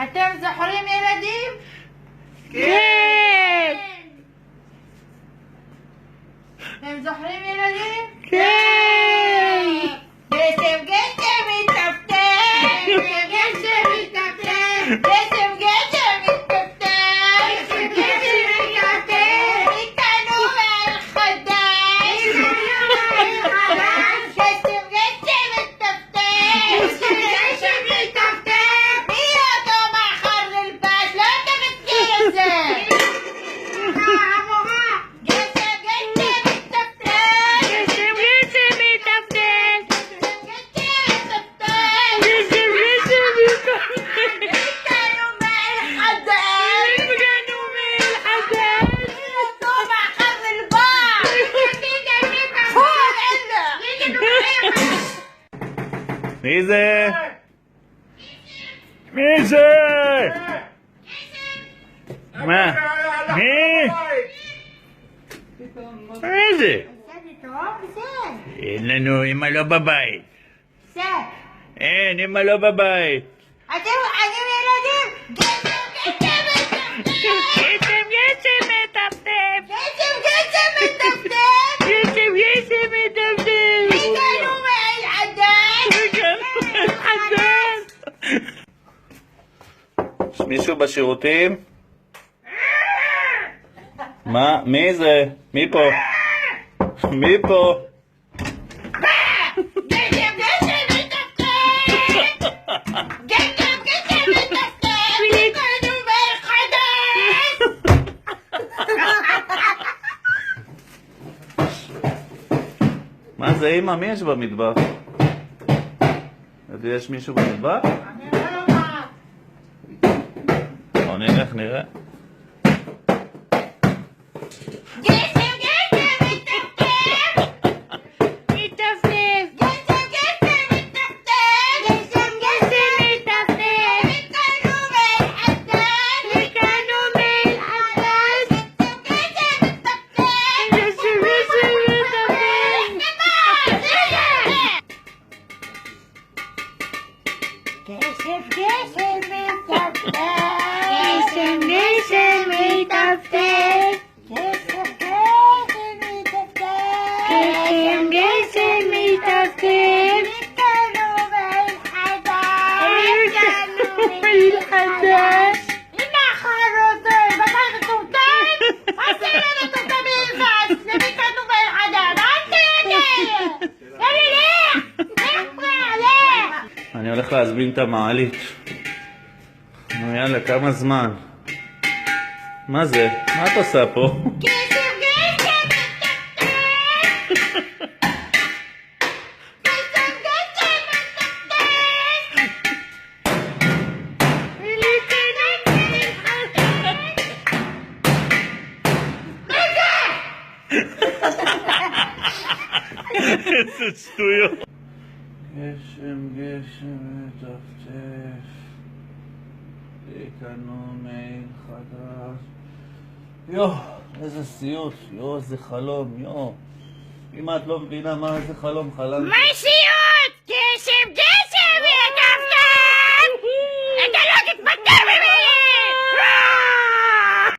אתם זוכרים ילדים? כן! אתם זוכרים ילדים? כן! גשם גשם מתטפטף! גשם מתטפטף! גשם גשם מתטפטף! גשם מתטפטף! איתנו מעל חדש! גשם גשם מתטפטף! גשם מתטפטף! מי אותו מחר נלבש? לא אתה מזכיר את זה! גשם גשם מתטפטף! גשם גשם מתטפטף! גשם גשם מתטפטף! איתנו מעל חדש! הגענו מעל חדש! מי אותו מחר נלבש? פול אלה! מי זה? מי זה? מה? מי? מי זה? אין לנו אמא לא בבית. אין, אמא לא בבית. אתם ילדים? גשם גשם מתטפטף! גשם גשם מטפטף! גשם גשם מתטפטף! גשם גשם מטפטף! איתנו מעל חדש! הגענו מעל חדש! יש מישהו בשירותים? מה? מי זה? מי פה? מי פה? גשם גשם מתטפטף! גשם גשם מתטפטף! איתנו מעל חדש! מה זה אמא? מי יש במטבח? יש מישהו במטבח? בוא נלך נראה. גשם גשם מתטפטף! מטפטף! גשם גשם מתטפטף! גשם גשם מתטפטף! איתנו מעל חדש! הגענו מעל חדש! גשם גשם מתטפטף! גשם גשם מטפטף! גשם גשם מתטפטף! גשם גשם מטפטף! גשם גשם מתטפטף! גשם גשם מטפטף! איתנו מעל חדש! הגענו מעל חדש! הנה חרוטים! אתה מטומטם? עושה לנו מטומטמים בלבד! איתנו מעל חדש! אל תהנה! יאללה לך! לך! אני הולך להזמין את המעלית. נו יאללה, כמה זמן? מה זה? מה את עושה פה? גשם גשם מתטפטף! גשם גשם איזה שטויות. גשם גשם מטפטף, איתנו מעיל חדש. איזה סיוט, איזה חלום, אם את לא מבינה מה זה חלום חלם. מה